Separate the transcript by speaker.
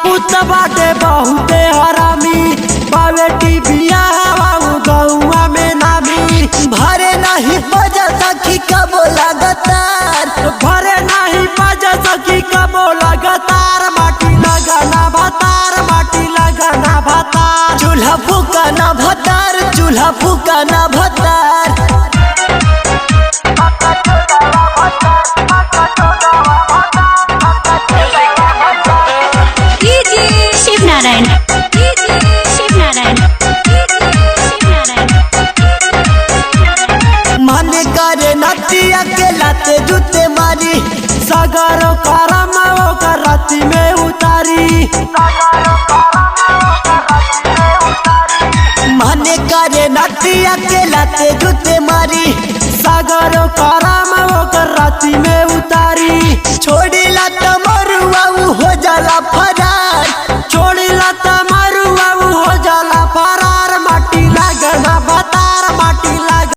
Speaker 1: पुत बाटे बहुते हरामी बावे टीबिया गौआ में नामी।
Speaker 2: भरे नहीं बजा सखी कबो लगातार,
Speaker 1: भरे नहीं बजा सखी कबो लगातार। माटी लगाना भतार, माटी लगाना भतार।
Speaker 2: चूल्हा फूका ना भतार, चूल्हा फूका ना भतार।
Speaker 3: शिवनारायण
Speaker 2: मन करे नतिया के लाते जूते मारी,
Speaker 1: सगरो करम ओकर राती में उतारी।
Speaker 2: मन करे नतिया के लाते जूते